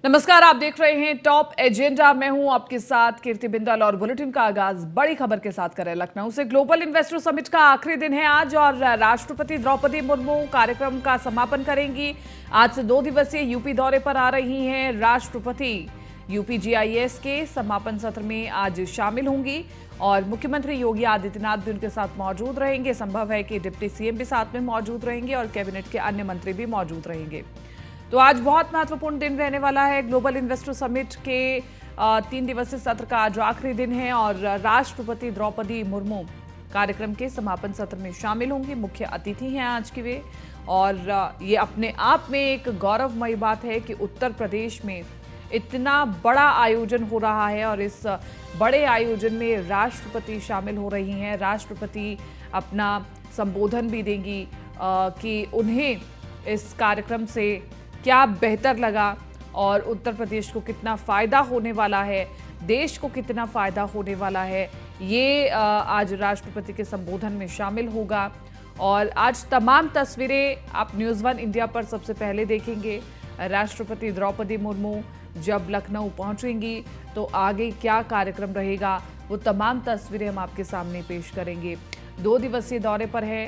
नमस्कार, आप देख रहे हैं टॉप एजेंडा। मैं हूं आपके साथ कीर्ति बिंदल और बुलेटिन का आगाज बड़ी खबर के साथ करें। लखनऊ से ग्लोबल इन्वेस्टर समिट का आखिरी दिन है आज और राष्ट्रपति द्रौपदी मुर्मू कार्यक्रम का समापन करेंगी। आज से 2 दिवसीय यूपी दौरे पर आ रही हैं राष्ट्रपति। यूपी जीआईएस के समापन सत्र में आज शामिल होंगी और मुख्यमंत्री योगी आदित्यनाथ भी उनके साथ मौजूद रहेंगे। संभव है कि डिप्टी सीएम भी साथ में मौजूद रहेंगे और कैबिनेट के अन्य मंत्री भी मौजूद रहेंगे। तो आज बहुत महत्वपूर्ण दिन रहने वाला है। ग्लोबल इन्वेस्टर समिट के 3 दिवसीय सत्र का आज आखिरी दिन है और राष्ट्रपति द्रौपदी मुर्मू कार्यक्रम के समापन सत्र में शामिल होंगी। मुख्य अतिथि हैं आज की वे और ये अपने आप में एक गौरवमयी बात है कि उत्तर प्रदेश में इतना बड़ा आयोजन हो रहा है और इस बड़े आयोजन में राष्ट्रपति शामिल हो रही हैं। राष्ट्रपति अपना संबोधन भी देंगी कि उन्हें इस कार्यक्रम से क्या बेहतर लगा और उत्तर प्रदेश को कितना फ़ायदा होने वाला है, देश को कितना फ़ायदा होने वाला है, ये आज राष्ट्रपति के संबोधन में शामिल होगा। और आज तमाम तस्वीरें आप न्यूज़ 1 इंडिया पर सबसे पहले देखेंगे। राष्ट्रपति द्रौपदी मुर्मू जब लखनऊ पहुंचेंगी तो आगे क्या कार्यक्रम रहेगा, वो तमाम तस्वीरें हम आपके सामने पेश करेंगे। 2 दिवसीय दौरे पर है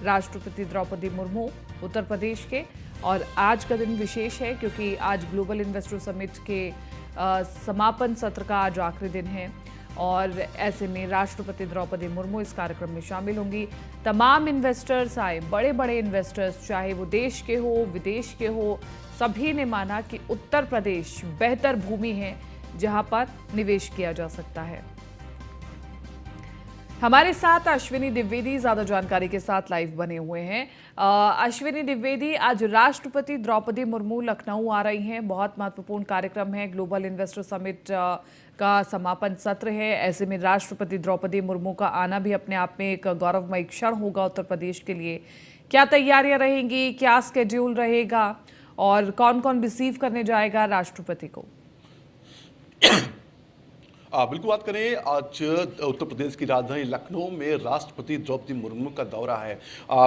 राष्ट्रपति द्रौपदी मुर्मू उत्तर प्रदेश के और आज का दिन विशेष है क्योंकि आज ग्लोबल इन्वेस्टर समिट के समापन सत्र का आज आखिरी दिन है और ऐसे में राष्ट्रपति द्रौपदी मुर्मू इस कार्यक्रम में शामिल होंगी। तमाम इन्वेस्टर्स आए, बड़े बड़े इन्वेस्टर्स, चाहे वो देश के हो विदेश के हो, सभी ने माना कि उत्तर प्रदेश बेहतर भूमि है जहां पर निवेश किया जा सकता है। हमारे साथ अश्विनी द्विवेदी ज्यादा जानकारी के साथ लाइव बने हुए हैं। अश्विनी द्विवेदी, आज राष्ट्रपति द्रौपदी मुर्मू लखनऊ आ रही हैं, बहुत महत्वपूर्ण कार्यक्रम है। ग्लोबल इन्वेस्टर समिट का समापन सत्र है। ऐसे में राष्ट्रपति द्रौपदी मुर्मू का आना भी अपने आप में एक गौरवमयी क्षण होगा उत्तर प्रदेश के लिए। क्या तैयारियां रहेंगी, क्या स्केड्यूल रहेगा और कौन कौन रिसीव करने जाएगा राष्ट्रपति को? बिल्कुल बात करें, आज उत्तर प्रदेश की राजधानी लखनऊ में राष्ट्रपति द्रौपदी मुर्मू का दौरा है।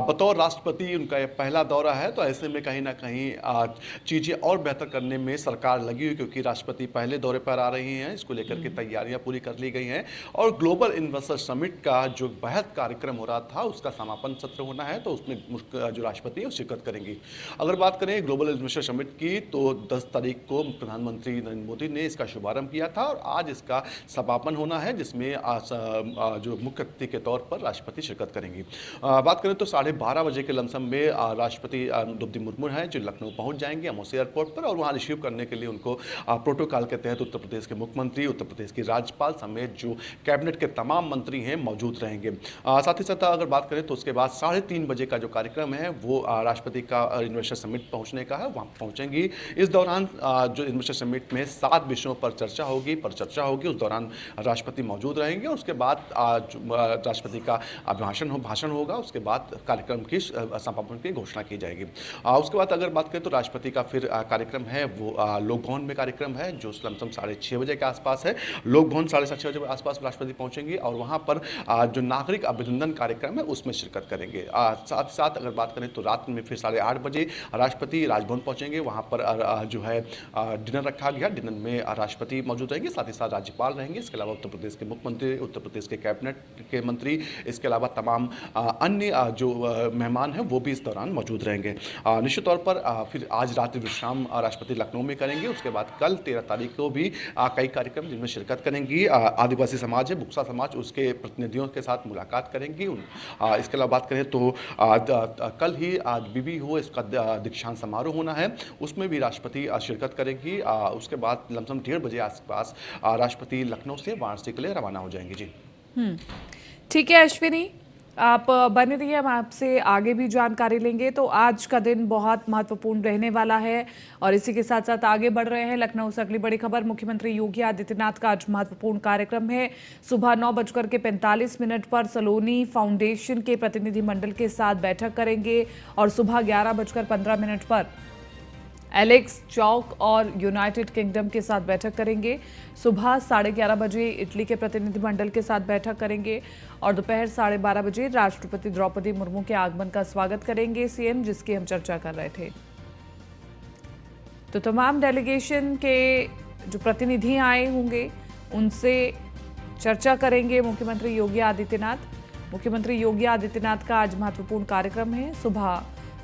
बतौर राष्ट्रपति उनका ये पहला दौरा है, तो ऐसे में कहीं ना कहीं चीज़ें और बेहतर करने में सरकार लगी हुई, क्योंकि राष्ट्रपति पहले दौरे पर आ रही हैं। इसको लेकर के तैयारियां पूरी कर ली गई हैं और ग्लोबल इन्वेस्टर समिट का जो बेहद कार्यक्रम हो रहा था उसका समापन सत्र होना है, तो उसमें जो राष्ट्रपति है वो शिरकत करेंगी। अगर बात करें ग्लोबल इन्वेस्टर समिट की, तो 10 तारीख को प्रधानमंत्री नरेंद्र मोदी ने इसका शुभारंभ किया था और आज इसका समापन होना है, जिसमें जो मुख्य अतिथि के तौर पर राष्ट्रपति शिरकत करेंगी। बात करें तो 12:30 बजे के लमसम में राष्ट्रपति द्रौपदी मुर्मू हैं जो लखनऊ पहुंच जाएंगे अमोसी एयरपोर्ट पर और वहां रिसीव करने के लिए उनको प्रोटोकॉल के तहत उत्तर प्रदेश के मुख्यमंत्री, उत्तर प्रदेश की राज्यपाल समेत जो कैबिनेट के तमाम मंत्री हैं मौजूद रहेंगे। साथ ही साथ अगर बात करें तो उसके बाद 3:30 बजे का जो कार्यक्रम है वो राष्ट्रपति का इन्वेस्टर समिट पहुंचने का है, वहां पहुंचेंगी। इस दौरान जो इन्वेस्टर समिट में 7 विषयों पर चर्चा होगी। उस दौरान राष्ट्रपति मौजूद रहेंगे और उसके बाद राष्ट्रपति का भाषण होगा। उसके बाद कार्यक्रम की समापन की घोषणा की जाएगी। उसके बाद अगर बात करें तो राष्ट्रपति का फिर कार्यक्रम है वो लोक भवन में कार्यक्रम है जो लमसम 6:30 बजे के आसपास है। लोक भवन 6:30 बजे के आसपास राष्ट्रपति पहुंचेंगे और वहां पर जो नागरिक अभिनंदन कार्यक्रम है उसमें शिरकत करेंगे। साथ ही साथ अगर बात करें तो रात में फिर 8:30 बजे राष्ट्रपति राजभवन पहुंचेंगे। वहां पर जो है डिनर रखा गया। डिनर में राष्ट्रपति मौजूद रहेंगे, साथ ही साथ राज्यपाल रहेंगे। इसके अलावा उत्तर प्रदेश के मुख्यमंत्री, उत्तर प्रदेश के कैबिनेट के मंत्री, इसके अलावा तमाम अन्य जो मेहमान हैं वो भी इस दौरान मौजूद रहेंगे। निश्चित तौर पर फिर आज रात्रि विश्राम राष्ट्रपति लखनऊ में करेंगे। उसके बाद कल 13 तारीख को भी कई कार्यक्रम जिनमें शिरकत करेंगी। आदिवासी समाज है, बुक्सा समाज, उसके प्रतिनिधियों के साथ मुलाकात करेंगी। इसके अलावा बात करें तो कल ही बीबी हो इसका दीक्षांत समारोह होना है, उसमें भी राष्ट्रपति शिरकत करेंगी। उसके बाद लमसम 1:30 बजे आसपास राष्ट्रपति लखनऊ से वाराणसी के लिए रवाना हो जाएंगे। जी ठीक है अश्विनी, आप बने रहिए, हम आपसे आगे भी जानकारी लेंगे। तो आज का दिन बहुत महत्वपूर्ण रहने वाला है और इसी के साथ साथ आगे बढ़ रहे हैं। लखनऊ से अगली बड़ी खबर, मुख्यमंत्री योगी आदित्यनाथ का आज महत्वपूर्ण कार्यक्रम है। सुबह 9:45 पर सलोनी फाउंडेशन के प्रतिनिधि मंडल के साथ बैठक करेंगे और सुबह 11:15 पर एलेक्स चौक और यूनाइटेड किंगडम के साथ बैठक करेंगे। सुबह 11:30 बजे इटली के प्रतिनिधिमंडल के साथ बैठक करेंगे और दोपहर 12:30 बजे राष्ट्रपति द्रौपदी मुर्मू के आगमन का स्वागत करेंगे सीएम, जिसकी हम चर्चा कर रहे थे। तो तमाम डेलीगेशन के जो प्रतिनिधि आए होंगे उनसे चर्चा करेंगे मुख्यमंत्री योगी आदित्यनाथ। मुख्यमंत्री योगी आदित्यनाथ का आज महत्वपूर्ण कार्यक्रम है। सुबह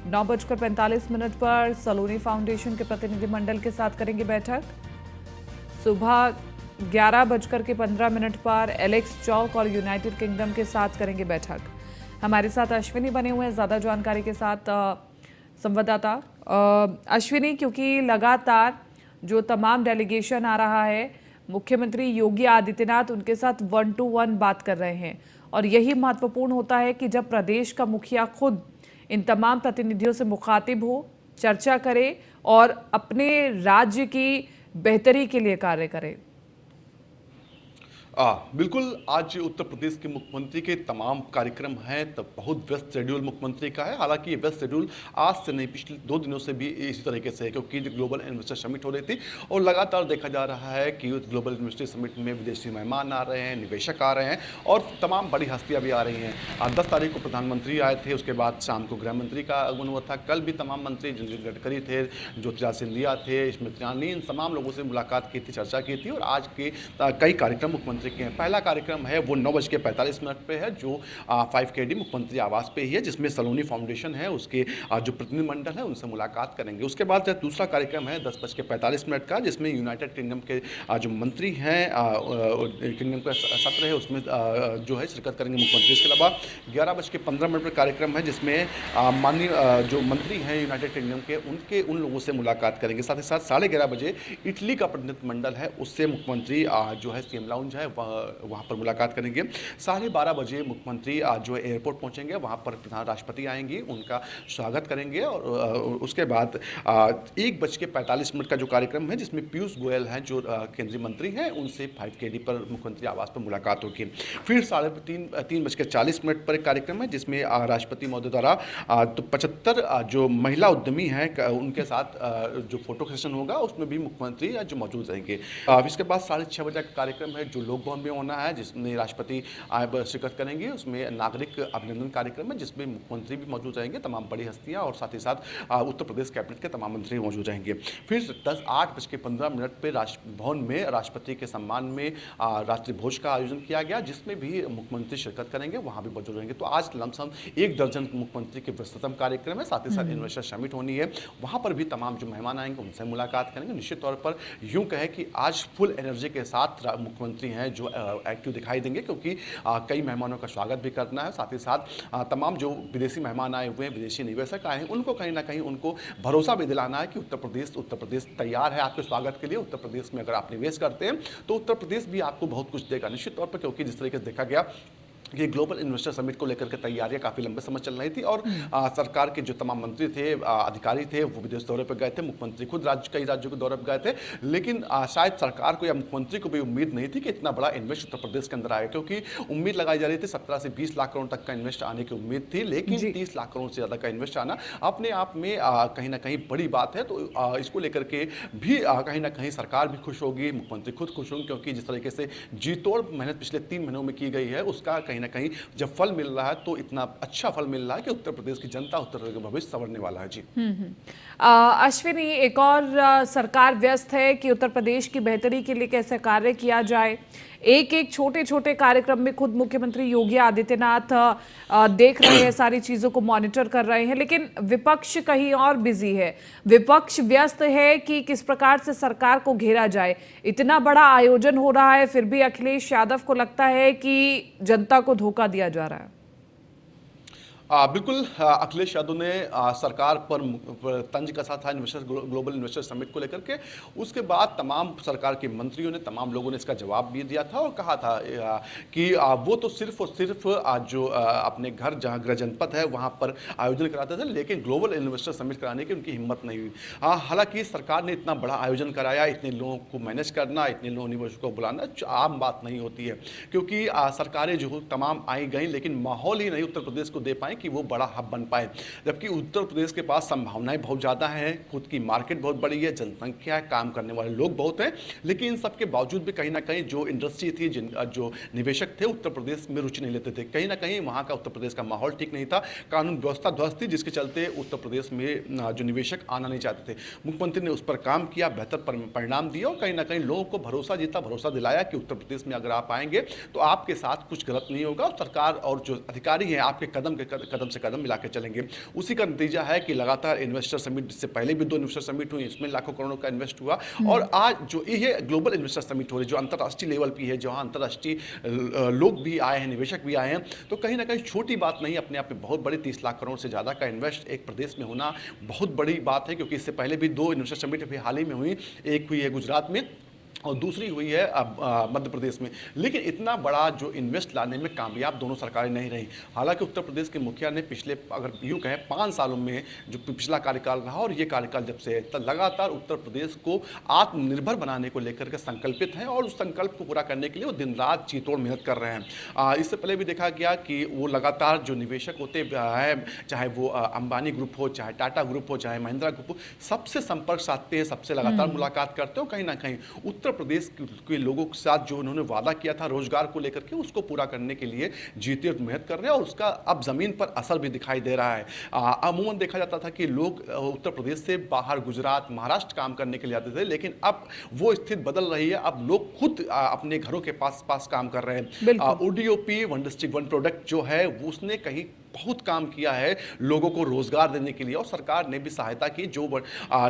9:45 पर सलोनी फाउंडेशन के प्रतिनिधिमंडल के साथ करेंगे बैठक। सुबह 11:15 पर एलेक्स चौक और यूनाइटेड किंगडम के साथ करेंगे बैठक। हमारे साथ अश्विनी बने हुए हैं ज्यादा जानकारी के साथ संवाददाता अश्विनी, क्योंकि लगातार जो तमाम डेलीगेशन आ रहा है मुख्यमंत्री योगी आदित्यनाथ उनके साथ 1-to-1 बात कर रहे हैं और यही महत्वपूर्ण होता है कि जब प्रदेश का मुखिया खुद इन तमाम प्रतिनिधियों से मुखातिब हो, चर्चा करे और अपने राज्य की बेहतरी के लिए कार्य करे। बिल्कुल, आज उत्तर प्रदेश के मुख्यमंत्री के तमाम कार्यक्रम हैं, तब बहुत व्यस्त शेड्यूल मुख्यमंत्री का है। हालांकि ये व्यस्त शेड्यूल आज से नहीं, पिछले 2 दिनों से भी इसी तरीके से है, क्योंकि जो ग्लोबल इन्वेस्टर समिट हो रही थी और लगातार देखा जा रहा है कि ग्लोबल इन्वेस्टर समिट में विदेशी मेहमान आ रहे हैं, निवेशक आ रहे हैं और तमाम बड़ी हस्तियां भी आ रही हैं। 10 तारीख को प्रधानमंत्री आए थे, उसके बाद शाम को गृह मंत्री का आगमन हुआ था। कल भी तमाम मंत्री, जिनके गडकरी थे, ज्योतिरादित्य सिंधिया थे, स्मृति ईरानी, इन तमाम लोगों से मुलाकात की थी, चर्चा की थी और आज के कई कार्यक्रम मुख्यमंत्री के हैं। पहला कार्यक्रम है वो 9:45 पे है, जो 5KD मुख्यमंत्री आवास पे ही है, जिसमें सलोनी फाउंडेशन है उसके जो प्रतिनिधिमंडल है उनसे मुलाकात करेंगे। उसके बाद दूसरा कार्यक्रम है 10:45 का, जिसमें यूनाइटेड किंगडम के जो मंत्री हैं, किंगडम का सत्र है, उसमें जो है शिरकत करेंगे मुख्यमंत्री। इसके अलावा 11:15 पर कार्यक्रम है, जिसमें माननीय जो मंत्री हैं यूनाइटेड किंगडम के उन लोगों से मुलाकात करेंगे। साथ ही साथ 11:30 बजे इटली का प्रतिनिधिमंडल है, उससे मुख्यमंत्री जो है सीएम लाउंज है वहाँ पर मुलाकात करेंगे। 12:30 बजे मुख्यमंत्री जो है एयरपोर्ट पहुंचेंगे, वहाँ पर प्रधान राष्ट्रपति आएंगे, उनका स्वागत करेंगे और उसके बाद 1:45 का जो कार्यक्रम है, जिसमें पीयूष गोयल हैं जो केंद्रीय मंत्री हैं, उनसे 5KD पर मुख्यमंत्री आवास पर मुलाकात होगी। फिर 3:40 पर एक कार्यक्रम है, जिसमें राष्ट्रपति महोदय द्वारा 75 जो महिला उद्यमी हैं उनके साथ जो फोटो सेशन होगा, उसमें भी मुख्यमंत्री जो मौजूद रहेंगे। इसके बाद 6:30 बजे का कार्यक्रम है जो लोक भवन में होना है, जिसमें राष्ट्रपति शिरकत करेंगे। उसमें नागरिक अभिनंदन कार्यक्रम है, जिसमें मुख्यमंत्री भी मौजूद रहेंगे, तमाम बड़ी हस्तियां और साथ ही साथ उत्तर प्रदेश कैबिनेट के तमाम मंत्री मौजूद रहेंगे। फिर 8:15 पर राजभवन में राष्ट्रपति के सम्मान में रात्रि भोज का आयोजन किया गया, जिसमें भी मुख्यमंत्री शिरकत करेंगे, वहां भी मौजूद रहेंगे। तो आज लमसम 1 दर्जन मुख्यमंत्री के व्यस्ततम कार्यक्रम है। साथ ही साथ इन्वेस्टर समिट होनी है, वहां पर भी तमाम जो मेहमान आएंगे उनसे मुलाकात करेंगे। निश्चित तौर पर यूं कहे कि आज फुल एनर्जी के साथ मुख्यमंत्री हैं जो एक्टिव दिखाई देंगे, क्योंकि कई मेहमानों का स्वागत भी करना है। साथ ही साथ तमाम जो विदेशी मेहमान आए हुए हैं, विदेशी निवेशक आए हैं, उनको कहीं ना कहीं उनको भरोसा भी दिलाना है कि उत्तर प्रदेश तैयार है आपके स्वागत के लिए। उत्तर प्रदेश में अगर आप निवेश करते हैं तो उत्तर प्रदेश भी आपको बहुत कुछ देगा निश्चित तौर पर, क्योंकि जिस तरीके से देखा गया ये ग्लोबल इन्वेस्टर समिट को लेकर के तैयारियां काफ़ी लंबे समय चल रही थी और सरकार के जो तमाम मंत्री थे, अधिकारी थे, वो विदेश दौरे पर गए थे। मुख्यमंत्री खुद कई राज्यों के दौरे पर गए थे, लेकिन शायद सरकार को या मुख्यमंत्री को भी उम्मीद नहीं थी कि इतना बड़ा इन्वेस्ट उत्तर प्रदेश के अंदर आएगा, क्योंकि उम्मीद लगाई जा रही थी 17 से 20 लाख करोड़ तक का इन्वेस्ट आने की उम्मीद थी, लेकिन 30 लाख करोड़ से ज़्यादा का इन्वेस्ट आना अपने आप में कहीं ना कहीं बड़ी बात है। तो इसको लेकर के भी कहीं ना कहीं सरकार भी खुश होगी, मुख्यमंत्री खुद खुश होंगे, क्योंकि जिस तरीके से जी तोड़ मेहनत पिछले 3 महीनों में की गई है, उसका कहीं ना कहीं जब फल मिल रहा है तो इतना अच्छा फल मिल रहा है कि उत्तर प्रदेश की जनता, उत्तर प्रदेश का भविष्य संवरने वाला है। जी अश्विनी, एक और सरकार व्यस्त है कि उत्तर प्रदेश की बेहतरी के लिए कैसे कार्य किया जाए। एक छोटे छोटे कार्यक्रम में खुद मुख्यमंत्री योगी आदित्यनाथ देख रहे हैं, सारी चीजों को मॉनिटर कर रहे हैं, लेकिन विपक्ष कहीं और बिजी है। विपक्ष व्यस्त है कि किस प्रकार से सरकार को घेरा जाए। इतना बड़ा आयोजन हो रहा है, फिर भी अखिलेश यादव को लगता है कि जनता को धोखा दिया जा रहा है। बिल्कुल, अखिलेश यादव ने सरकार पर तंज कसा था ग्लोबल इन्वेस्टर समिट को लेकर के। उसके बाद तमाम सरकार के मंत्रियों ने, तमाम लोगों ने इसका जवाब भी दिया था और कहा था कि वो तो सिर्फ और सिर्फ जो अपने घर, जहां गृह जनपद है, वहां पर आयोजन कराते थे, लेकिन ग्लोबल इन्वेस्टर समिट कराने की उनकी हिम्मत नहीं हुई। हालांकि सरकार ने इतना बड़ा आयोजन कराया, इतने लोगों को मैनेज करना, इतने लोगों निवेशकों को बुलाना आम बात नहीं होती है, क्योंकि सरकारें जो तमाम आई गई, लेकिन माहौल ही नहीं उत्तर प्रदेश को दे पाई कि वो बड़ा हब बन पाए। जबकि उत्तर प्रदेश के पास संभावनाएं बहुत ज़्यादा हैं, खुद की मार्केट बहुत बड़ी है, जनसंख्या है, काम करने वाले लोग बहुत हैं, लेकिन इन सबके बावजूद भी कहीं ना कहीं जो इंडस्ट्री थी, जो निवेशक थे, उत्तर प्रदेश में रुचि नहीं लेते थे। कहीं ना कहीं वहाँ का उत्तर प्रदेश का माहौल ठीक नहीं था, कानून व्यवस्था ध्वस्त थी, जिसके चलते उत्तर प्रदेश में जो निवेशक आना नहीं चाहते थे। मुख्यमंत्री ने उस पर काम किया, बेहतर परिणाम दिया और कहीं ना कहीं लोगों को भरोसा जीता, भरोसा दिलाया कि उत्तर प्रदेश में अगर आप आएंगे तो आपके साथ कुछ गलत नहीं होगा और सरकार और जो अधिकारी हैं आपके कदम से कदम मिला के चलेंगे। उसी का नतीजा है कि लगातार इन्वेस्टर समिट, इससे पहले भी 2 इन्वेस्टर समिट हुई, इसमें लाखों करोड़ों का इन्वेस्ट हुआ और आज जो ये ग्लोबल इन्वेस्टर समिट हो रही है, जो अंतर्राष्ट्रीय लेवल की है, जहां अंतर्राष्ट्रीय लोग भी आए हैं, निवेशक भी आए हैं, तो कहीं ना कहीं छोटी बात नहीं, अपने आप में बहुत बड़ी 30 लाख करोड़ से ज़्यादा का इन्वेस्ट एक प्रदेश में होना बहुत बड़ी बात है। क्योंकि इससे पहले भी 2 इन्वेस्टर समिट अभी हाल ही में हुई, एक हुई है गुजरात में और दूसरी हुई है अब मध्य प्रदेश में। लेकिन इतना बड़ा जो इन्वेस्ट लाने में कामयाब दोनों सरकारें नहीं रही। हालांकि उत्तर प्रदेश के मुखिया ने पिछले, अगर यूँ कहें, 5 सालों में जो पिछला कार्यकाल रहा और ये कार्यकाल जब से है, लगातार उत्तर प्रदेश को आत्मनिर्भर बनाने को लेकर के संकल्पित हैं और उस संकल्प को पूरा करने के लिए वो दिन रात जी तोड़ मेहनत कर रहे हैं। इससे पहले भी देखा गया कि वो लगातार जो निवेशक होते हैं, चाहे वो अंबानी ग्रुप हो, चाहे टाटा ग्रुप हो, चाहे महिंद्रा ग्रुप हो, सबसे संपर्क साधते हैं, सबसे लगातार मुलाकात करते हो। कहीं ना कहीं उत्तर प्रदेश के लोगों के साथ जो उन्होंने वादा किया था रोजगार को लेकर के, उसको पूरा करने के लिए जीते मेहनत कर रहे हैं और उसका अब जमीन पर असर भी दिखाई दे रहा है। अमूमन देखा जाता था कि लोग उत्तर प्रदेश से बाहर गुजरात, महाराष्ट्र काम करने के लिए आते थे, लेकिन अब वो स्थिति बदल रही है। अब लोग खुद अपने घरों के पास काम कर रहे हैं। ODOP, one district one product जो है, उसने कहीं बहुत काम किया है लोगों को रोजगार देने के लिए और सरकार ने भी सहायता की। जो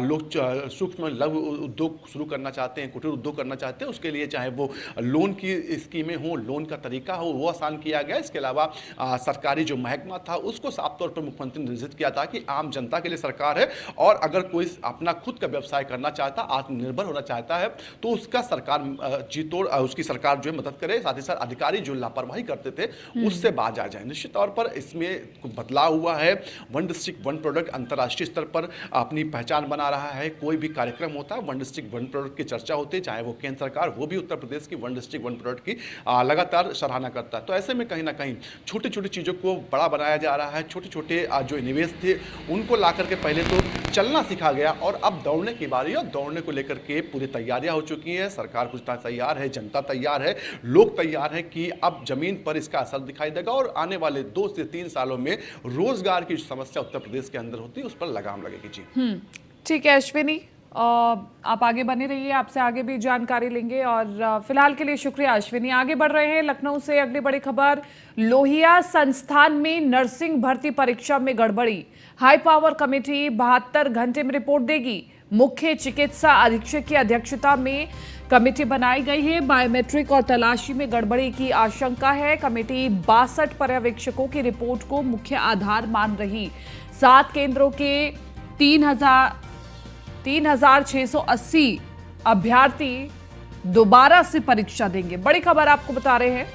लोग सूक्ष्म लघु उद्योग शुरू करना चाहते हैं, कुटीर उद्योग करना चाहते हैं, उसके लिए चाहे वो लोन की स्कीमें हो, लोन का तरीका हो, वो आसान किया गया। इसके अलावा सरकारी जो महकमा था उसको साफ तौर पर मुख्यमंत्री ने निर्देशित किया था कि आम जनता के लिए सरकार है और अगर कोई अपना खुद का व्यवसाय करना चाहता, आत्मनिर्भर होना चाहता है, तो उसका सरकार जीतोड़ उसकी सरकार जो है मदद करे। साथ ही साथ अधिकारी जो लापरवाही करते थे उससे बाज आ जाए। निश्चित तौर पर इसमें बदलाव हुआ है। वन डिस्ट्रिक्ट वन प्रोडक्ट अंतर्राष्ट्रीय स्तर पर अपनी पहचान बना रहा है। कोई भी कार्यक्रम होता है, वन डिस्ट्रिक्ट वन प्रोडक्ट की चर्चा होती है, चाहे वो केंद्र सरकार, वो भी उत्तर प्रदेश की वन डिस्ट्रिक्ट वन प्रोडक्ट की लगातार सराहना करता है। तो ऐसे में कहीं ना कहीं छोटी छोटी चीज़ों को बड़ा बनाया जा रहा है। छोटे छोटे जो निवेश थे उनको ला करके पहले तो चलना सिखा गया और अब दौड़ने की बारी है और दौड़ने को लेकर के पूरी तैयारियां हो चुकी हैं। सरकार कुछ तैयार है, जनता तैयार है, लोग तैयार हैं कि अब जमीन पर इसका असर दिखाई देगा और आने वाले 2 से 3 सालों में रोजगार की समस्या उत्तर प्रदेश के अंदर होती है उस पर लगाम लगेगी। जी ठीक है अश्विनी, आप आगे बने रहिए, आपसे आगे भी जानकारी लेंगे और फिलहाल के लिए शुक्रिया अश्विनी। आगे बढ़ रहे हैं लखनऊ से अगली बड़ी खबर। लोहिया संस्थान में नर्सिंग भर्ती परीक्षा में गड़बड़ी, हाई पावर कमेटी 72 घंटे में रिपोर्ट देगी। मुख्य चिकित्सा अधीक्षक की अध्यक्षता में कमेटी बनाई गई है। बायोमेट्रिक और तलाशी में गड़बड़ी की आशंका है। कमेटी 62 पर्यवेक्षकों की रिपोर्ट को मुख्य आधार मान रही। 7 केंद्रों के 3,680 अभ्यर्थी दोबारा से परीक्षा देंगे। बड़ी खबर आपको बता रहे हैं।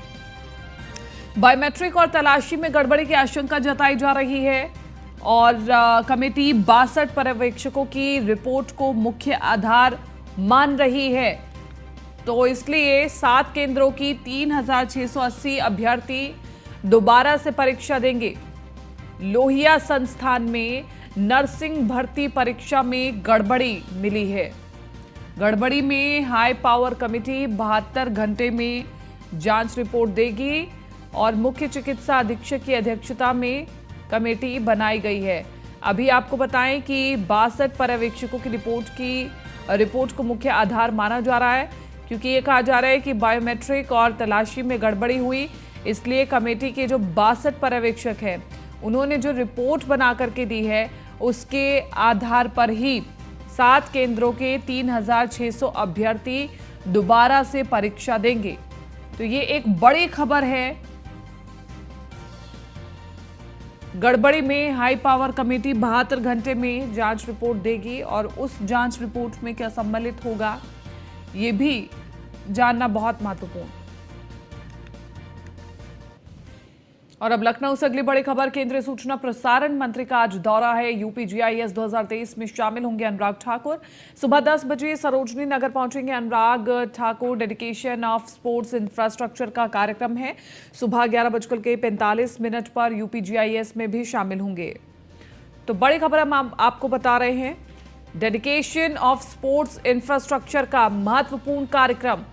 बायोमेट्रिक और तलाशी में गड़बड़ी की आशंका जताई जा रही है और कमेटी 62 पर्यवेक्षकों की रिपोर्ट को मुख्य आधार मान रही है। तो इसलिए 7 केंद्रों की 3,680 अभ्यर्थी दोबारा से परीक्षा देंगे। लोहिया संस्थान में नर्सिंग भर्ती परीक्षा में गड़बड़ी मिली है। गड़बड़ी में हाई पावर कमेटी 72 घंटे में जांच रिपोर्ट देगी और मुख्य चिकित्सा अधीक्षक की अध्यक्षता में कमेटी बनाई गई है। अभी आपको बताएं कि 62 पर्यवेक्षकों की रिपोर्ट को मुख्य आधार माना जा रहा है, क्योंकि ये कहा जा रहा है कि बायोमेट्रिक और तलाशी में गड़बड़ी हुई। इसलिए कमेटी के जो 62 पर्यवेक्षक हैं उन्होंने जो रिपोर्ट बना करके दी है उसके आधार पर ही 7 केंद्रों के 3,600 अभ्यर्थी दोबारा से परीक्षा देंगे। तो ये एक बड़ी खबर है। गड़बड़ी में हाई पावर कमेटी 72 घंटे में जांच रिपोर्ट देगी और उस जांच रिपोर्ट में क्या सम्मिलित होगा ये भी जानना बहुत महत्वपूर्ण। और अब लखनऊ से अगली बड़ी खबर। केंद्रीय सूचना प्रसारण मंत्री का आज दौरा है। यूपी जीआईएस 2023 में शामिल होंगे अनुराग ठाकुर। सुबह 10 बजे सरोजनी नगर पहुंचेंगे Anurag Thakur. Dedication of sports infrastructure का कार्यक्रम है। सुबह 11:45 पर यूपी जीआईएस में भी शामिल होंगे। तो बड़ी खबर हम आपको बता रहे हैं। डेडिकेशन ऑफ स्पोर्ट्स इंफ्रास्ट्रक्चर का महत्वपूर्ण कार्यक्रम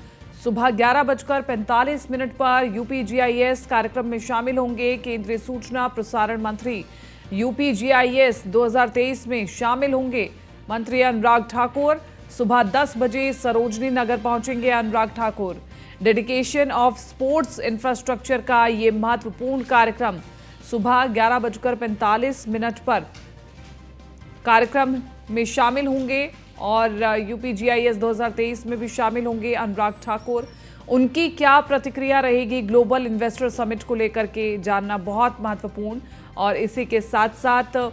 सुबह 11:45 पर यूपी जीआईएस कार्यक्रम में शामिल होंगे। केंद्रीय सूचना प्रसारण मंत्री यूपी जीआईएस 2023 में शामिल होंगे मंत्री अनुराग ठाकुर। सुबह 10 बजे सरोजनी नगर पहुंचेंगे Anurag Thakur. Dedication of sports infrastructure का ये महत्वपूर्ण कार्यक्रम सुबह 11:45 पर कार्यक्रम में शामिल होंगे और यूपी जीआईएस 2023 में भी शामिल होंगे अनुराग ठाकुर। उनकी क्या प्रतिक्रिया रहेगी ग्लोबल इन्वेस्टर समिट को लेकर के जानना बहुत महत्वपूर्ण। और इसी के साथ साथ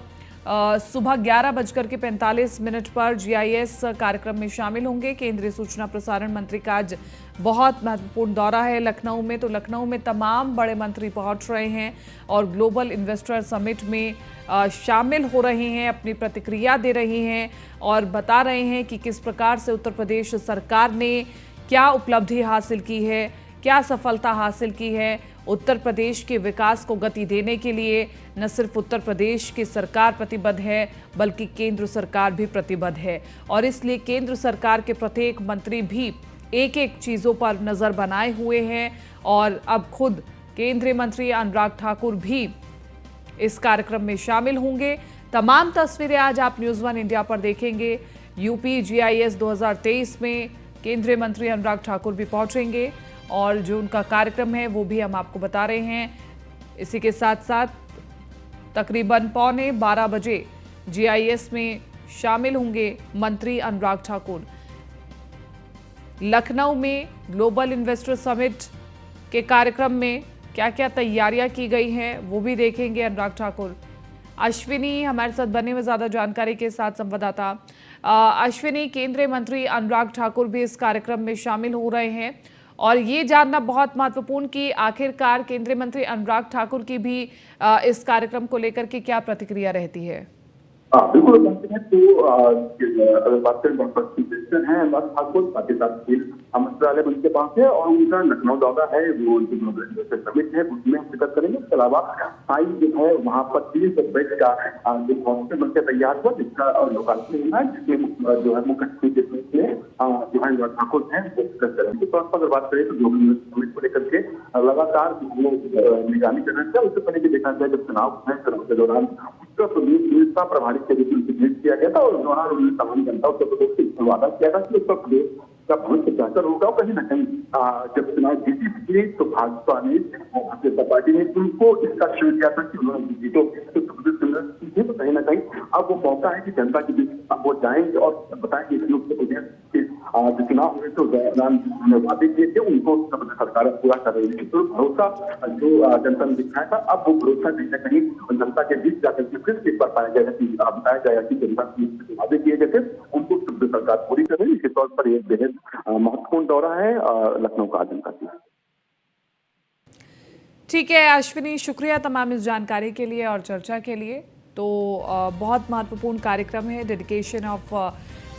सुबह 11:45 पर जीआईएस कार्यक्रम में शामिल होंगे। केंद्रीय सूचना प्रसारण मंत्री का आज बहुत महत्वपूर्ण दौरा है लखनऊ में। तो लखनऊ में तमाम बड़े मंत्री पहुंच रहे हैं और ग्लोबल इन्वेस्टर समिट में शामिल हो रहे हैं, अपनी प्रतिक्रिया दे रहे हैं और बता रहे हैं कि किस प्रकार से उत्तर प्रदेश सरकार ने क्या उपलब्धि हासिल की है, क्या सफलता हासिल की है। उत्तर प्रदेश के विकास को गति देने के लिए न सिर्फ उत्तर प्रदेश की सरकार प्रतिबद्ध है बल्कि केंद्र सरकार भी प्रतिबद्ध है और इसलिए केंद्र सरकार के प्रत्येक मंत्री भी एक एक चीज़ों पर नज़र बनाए हुए हैं। और अब खुद केंद्रीय मंत्री अनुराग ठाकुर भी इस कार्यक्रम में शामिल होंगे। तमाम तस्वीरें आज आप न्यूज़ वन इंडिया पर देखेंगे। यूपी जीआईएस 2023 में केंद्रीय मंत्री अनुराग ठाकुर भी पहुंचेंगे और जो उनका कार्यक्रम है वो भी हम आपको बता रहे हैं। इसी के साथ साथ तकरीबन 11:15 बजे जीआईएस में शामिल होंगे मंत्री अनुराग ठाकुर। लखनऊ में ग्लोबल इन्वेस्टर समिट के कार्यक्रम में क्या क्या तैयारियां की गई हैं वो भी देखेंगे अनुराग ठाकुर। अश्विनी हमारे साथ बने हुए ज़्यादा जानकारी के साथ संवाददाता। अश्विनी, केंद्रीय मंत्री अनुराग ठाकुर भी इस कार्यक्रम में शामिल हो रहे हैं और ये जानना बहुत महत्वपूर्ण कि आखिरकार केंद्रीय मंत्री अनुराग ठाकुर की भी इस कार्यक्रम को लेकर के क्या प्रतिक्रिया रहती है। बिल्कुल बात है। तो अगर बात करें है अनुराग ठाकुर, साथ ही साथ खेल मंत्रालय उनके पास है और उनका लखनऊ दौरा है, वो उनकी ग्लोबल इन्वेस्टर समिट है उसमें शिरकत करेंगे। इसके अलावा साई जो है वहाँ पर 300 बेड का जो हॉस्पिटल बनकर तैयार हुआ जिसका लोकार्पण होना है, जिसमें जो है मुख्य अतिथि जो है अनुराग ठाकुर है वो शिरकत करेंगे। तो अगर बात करें तो ग्लोबल इन्वेस्टर समिट को लेकर के लगातार निगरानी करना चाहिए। उससे पहले देखा जाए जब चुनाव है, चुनाव के दौरान उत्तर प्रदेश का प्रभारी के रूप में नियुक्त किया गया था और उस दौरान उन्होंने सामान्य जनता उत्तर प्रदेश से वादा किया था कि उत्तर प्रदेश का भविष्य बेहतर होगा। और कहीं ना कहीं जब चुनाव जीती थी तो भाजपा ने, भारतीय जनता पार्टी ने उनको इसका श्रेय दिया था कि उन्होंने जीतो उत्तर प्रदेश में। तो कहीं ना कहीं अब वो मौका है कि जनता के बीच वो जाएंगे और बताएंगे कि उत्तर प्रदेश के जो चुनाव हुए थे दौरान उन्होंने वादे किए थे उनको सरकार पूरा कर रही थी। तो भरोसा जो जनता ने दिखाया था अब वो भरोसा कहीं ना कहीं जनता के बीच जाकर के फिर एक बार पाया जाएगा कि बताया जाएगा कि जनता के वादे किए गए थे उनको सरकार पूरी कर रही है। इसके तौर पर एक बेहद महत्वपूर्ण दौरा है लखनऊ का जनता की। ठीक है अश्विनी, शुक्रिया तमाम इस जानकारी के लिए और चर्चा के लिए। तो बहुत महत्वपूर्ण कार्यक्रम है। डेडिकेशन ऑफ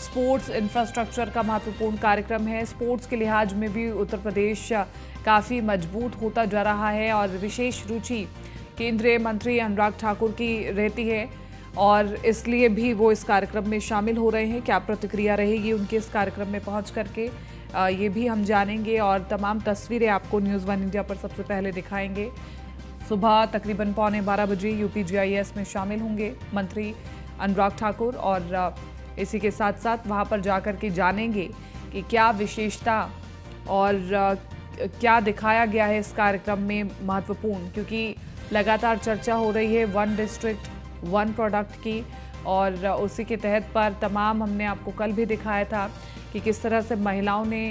स्पोर्ट्स इंफ्रास्ट्रक्चर का महत्वपूर्ण कार्यक्रम है। स्पोर्ट्स के लिहाज में भी उत्तर प्रदेश काफ़ी मजबूत होता जा रहा है और विशेष रुचि केंद्रीय मंत्री अनुराग ठाकुर की रहती है और इसलिए भी वो इस कार्यक्रम में शामिल हो रहे हैं। क्या प्रतिक्रिया रहेगी उनके इस कार्यक्रम में पहुंच करके ये भी हम जानेंगे और तमाम तस्वीरें आपको न्यूज़ वन इंडिया पर सबसे पहले दिखाएंगे। सुबह तकरीबन 11:15 बजे यूपी जीआईएस में शामिल होंगे मंत्री अनुराग ठाकुर और इसी के साथ साथ वहाँ पर जाकर के जानेंगे कि क्या विशेषता और क्या दिखाया गया है इस कार्यक्रम में महत्वपूर्ण, क्योंकि लगातार चर्चा हो रही है वन डिस्ट्रिक्ट वन प्रोडक्ट की और उसी के तहत पर तमाम हमने आपको कल भी दिखाया था कि किस तरह से महिलाओं ने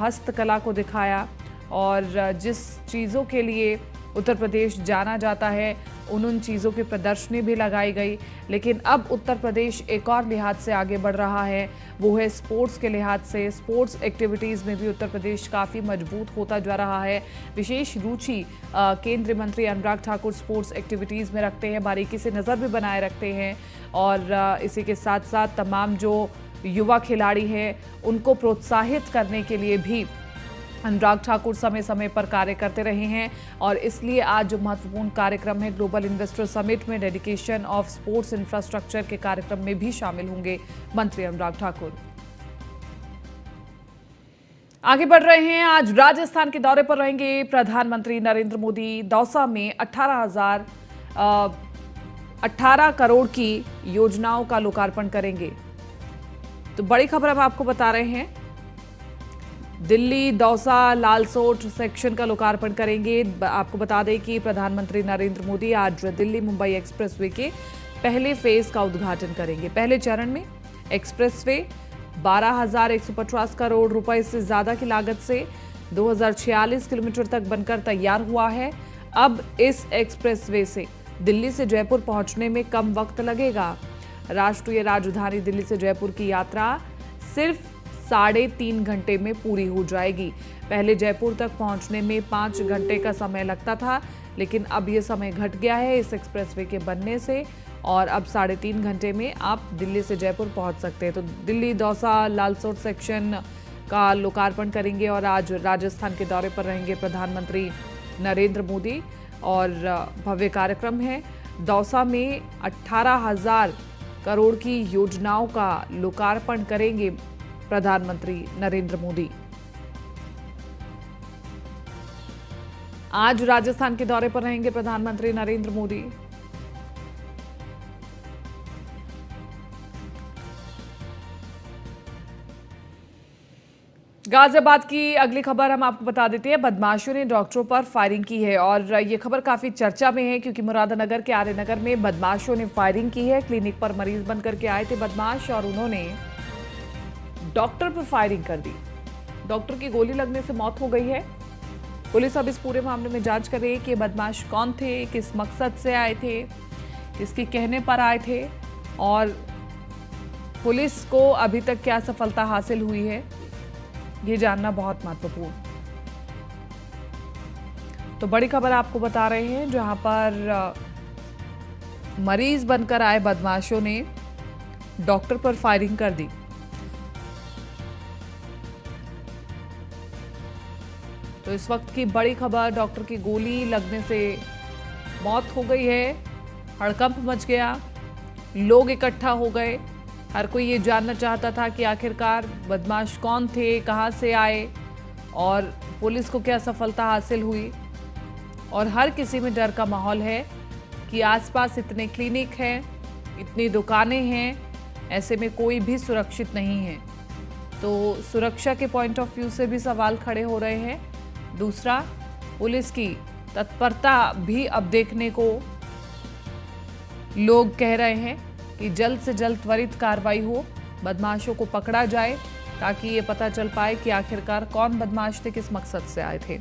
हस्तकला को दिखाया और जिस चीज़ों के लिए उत्तर प्रदेश जाना जाता है उन चीज़ों की प्रदर्शनी भी लगाई गई। लेकिन अब उत्तर प्रदेश एक और लिहाज से आगे बढ़ रहा है वो है स्पोर्ट्स के लिहाज से। स्पोर्ट्स एक्टिविटीज़ में भी उत्तर प्रदेश काफ़ी मजबूत होता जा रहा है। विशेष रुचि केंद्रीय मंत्री अनुराग ठाकुर स्पोर्ट्स एक्टिविटीज़ में रखते हैं, बारीकी से नज़र भी बनाए रखते हैं और इसी के साथ साथ तमाम जो युवा खिलाड़ी हैं उनको प्रोत्साहित करने के लिए भी अनुराग ठाकुर समय समय पर कार्य करते रहे हैं और इसलिए आज जो महत्वपूर्ण कार्यक्रम है ग्लोबल इन्वेस्टर समिट में डेडिकेशन ऑफ स्पोर्ट्स इंफ्रास्ट्रक्चर के कार्यक्रम में भी शामिल होंगे मंत्री अनुराग ठाकुर। आगे बढ़ रहे हैं, आज राजस्थान के दौरे पर रहेंगे प्रधानमंत्री नरेंद्र मोदी। दौसा में 18 करोड़ की योजनाओं का लोकार्पण करेंगे। तो बड़ी खबर हम आपको बता रहे हैं, दिल्ली दौसा लालसोट सेक्शन का लोकार्पण करेंगे। आपको बता दें कि प्रधानमंत्री नरेंद्र मोदी आज दिल्ली मुंबई एक्सप्रेसवे के पहले फेज का उद्घाटन करेंगे। पहले चरण में एक्सप्रेसवे 12,150 करोड़ रुपए से ज्यादा की लागत से 2046 किलोमीटर तक बनकर तैयार हुआ है। अब इस एक्सप्रेसवे से दिल्ली से जयपुर पहुंचने में कम वक्त लगेगा। राष्ट्रीय राजधानी दिल्ली से जयपुर की यात्रा सिर्फ 3.5 घंटे में पूरी हो जाएगी। पहले जयपुर तक पहुंचने में 5 घंटे का समय लगता था, लेकिन अब यह समय घट गया है इस एक्सप्रेसवे के बनने से और अब 3.5 घंटे में आप दिल्ली से जयपुर पहुंच सकते हैं। तो दिल्ली दौसा लालसोट सेक्शन का लोकार्पण करेंगे और आज राजस्थान के दौरे पर रहेंगे प्रधानमंत्री नरेंद्र मोदी और भव्य कार्यक्रम है। दौसा में 18,000 करोड़ की योजनाओं का लोकार्पण करेंगे प्रधानमंत्री नरेंद्र मोदी। आज राजस्थान के दौरे पर रहेंगे प्रधानमंत्री नरेंद्र मोदी। गाजियाबाद की अगली खबर हम आपको बता देते हैं, बदमाशों ने डॉक्टरों पर फायरिंग की है और ये खबर काफी चर्चा में है क्योंकि मुरादानगर के आर्यनगर में बदमाशों ने फायरिंग की है। क्लिनिक पर मरीज बनकर के आए थे बदमाश और उन्होंने डॉक्टर पर फायरिंग कर दी। डॉक्टर की गोली लगने से मौत हो गई है। पुलिस अब इस पूरे मामले में जांच कर रही है कि बदमाश कौन थे, किस मकसद से आए थे, किसके कहने पर आए थे और पुलिस को अभी तक क्या सफलता हासिल हुई है ये जानना बहुत महत्वपूर्ण। तो बड़ी खबर आपको बता रहे हैं, जहां पर मरीज बनकर आए बदमाशों ने डॉक्टर पर फायरिंग कर दी। तो इस वक्त की बड़ी खबर, डॉक्टर की गोली लगने से मौत हो गई है। हड़कंप मच गया, लोग इकट्ठा हो गए। हर कोई ये जानना चाहता था कि आखिरकार बदमाश कौन थे, कहां से आए और पुलिस को क्या सफलता हासिल हुई। और हर किसी में डर का माहौल है कि आसपास इतने क्लिनिक हैं, इतनी दुकानें हैं, ऐसे में कोई भी सुरक्षित नहीं है। तो सुरक्षा के पॉइंट ऑफ व्यू से भी सवाल खड़े हो रहे हैं। दूसरा, पुलिस की तत्परता भी अब देखने को लोग कह रहे हैं कि जल्द से जल्द त्वरित कार्रवाई हो, बदमाशों को पकड़ा जाए ताकि ये पता चल पाए कि आखिरकार कौन बदमाश थे, किस मकसद से आए थे।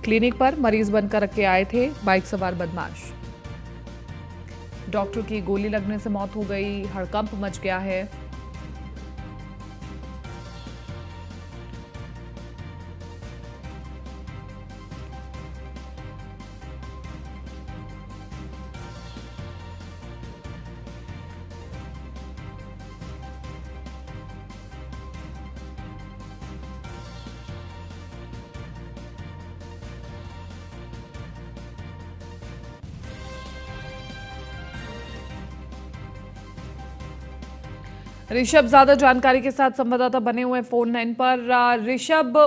क्लिनिक पर मरीज बनकर के आए थे बाइक सवार बदमाश। डॉक्टर की गोली लगने से मौत हो गई, हड़कंप मच गया है। ऋषभ ज्यादा जानकारी के साथ संवाददाता बने हुए फोन लाइन पर। ऋषभ,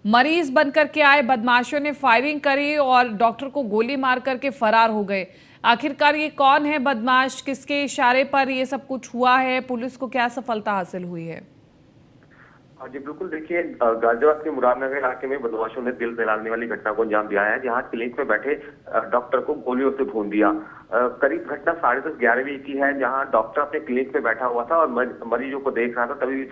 मरीज बनकर के आए बदमाशों ने फायरिंग करी और डॉक्टर को गोली मार करके फरार हो गए। आखिरकार ये कौन है बदमाश, किसके इशारे पर ये सब कुछ हुआ है, पुलिस को क्या सफलता हासिल हुई है? जी बिल्कुल, देखिए गाजियाबाद के मुरादनगर इलाके में बदमाशों ने दिल दहलाने वाली घटना को अंजाम दिया है, जहां क्लिनिक में बैठे डॉक्टर को गोलियों से भून दिया। करीब घटना 10:30-11 बजे की है, जहां डॉक्टर अपने क्लिनिक पे बैठा हुआ था और मरीजों को देख रहा था। तभी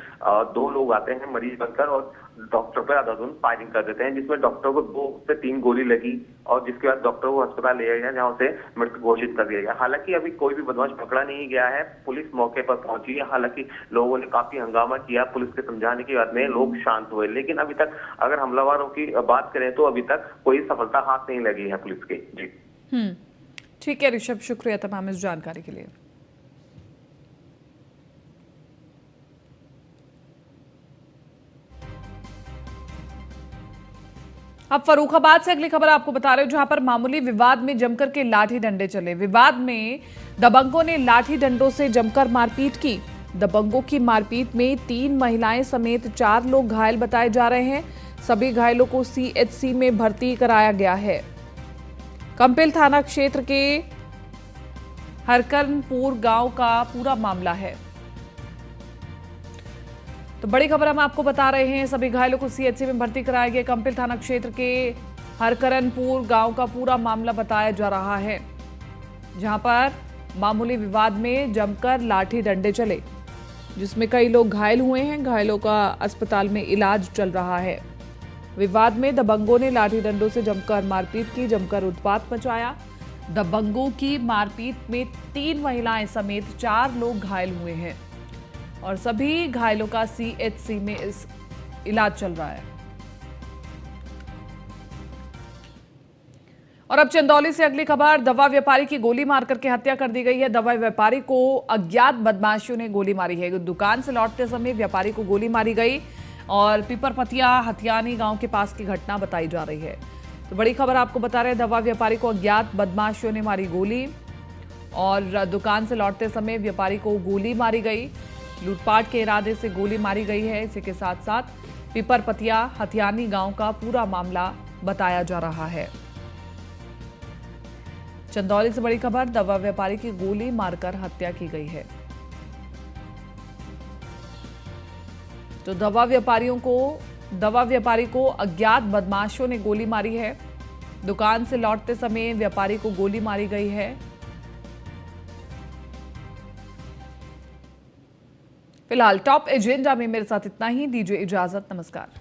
दो लोग आते हैं मरीज बनकर और डॉक्टर पर अंधाधुंध फायरिंग कर देते हैं, जिसमें डॉक्टर को 2 से 3 गोली लगी और जिसके बाद डॉक्टर को अस्पताल ले जाया गया, जहां उसे मृत घोषित कर दिया गया। हालांकि अभी कोई भी बदमाश पकड़ा नहीं गया है। पुलिस मौके पर पहुंची है। हालांकि लोगों ने काफी हंगामा किया। पुलिस के समझाने के बाद में लोग शांत हुए, लेकिन अभी तक अगर हमलावरों की बात करें तो अभी तक कोई सफलता हाथ नहीं लगी है पुलिस के। जी ठीक है ऋषभ, शुक्रिया तमाम इस जानकारी के लिए। अब फर्रुखाबाद से अगली खबर आपको बता रहे हो, जहां पर मामूली विवाद में जमकर के लाठी डंडे चले। विवाद में दबंगों ने लाठी डंडों से जमकर मारपीट की। दबंगों की मारपीट में 3 महिलाएं समेत 4 लोग घायल बताए जा रहे हैं। सभी घायलों को सीएचसी में भर्ती कराया गया है। कंपिल थाना क्षेत्र के हरकरनपुर गांव का पूरा मामला है। तो बड़ी खबर हम आपको बता रहे हैं, सभी घायलों को सीएचसी में भर्ती कराया गया। कंपिल थाना क्षेत्र के हरकरनपुर गांव का पूरा मामला बताया जा रहा है, जहां पर मामूली विवाद में जमकर लाठी डंडे चले, जिसमें कई लोग घायल हुए हैं। घायलों का अस्पताल में इलाज चल रहा है। विवाद में दबंगों ने लाठी डंडों से जमकर मारपीट की, जमकर उत्पात मचाया। दबंगों की मारपीट में 3 महिलाएं समेत 4 लोग घायल हुए हैं और सभी घायलों का सीएचसी में इलाज चल रहा है। और अब चंदौली से अगली खबर, दवा व्यापारी की गोली मारकर के हत्या कर दी गई है। दवा व्यापारी को अज्ञात बदमाशियों ने गोली मारी है। दुकान से लौटते समय व्यापारी को गोली मारी गई और पीपरपतिया हथियानी गांव के पास की घटना बताई जा रही है। तो बड़ी खबर आपको बता रहे हैं, दवा व्यापारी को अज्ञात बदमाशियों ने मारी गोली और दुकान से लौटते समय व्यापारी को गोली मारी गई। लूटपाट के इरादे से गोली मारी गई है। इसी के साथ साथ पीपरपतिया हथियानी गांव का पूरा मामला बताया जा रहा है। चंदौली से बड़ी खबर, दवा व्यापारी की गोली मारकर हत्या की गई है। तो दवा व्यापारी को अज्ञात बदमाशों ने गोली मारी है। दुकान से लौटते समय व्यापारी को गोली मारी गई है। फिलहाल टॉप एजेंडा में मेरे साथ इतना ही। दीजिए इजाजत, नमस्कार।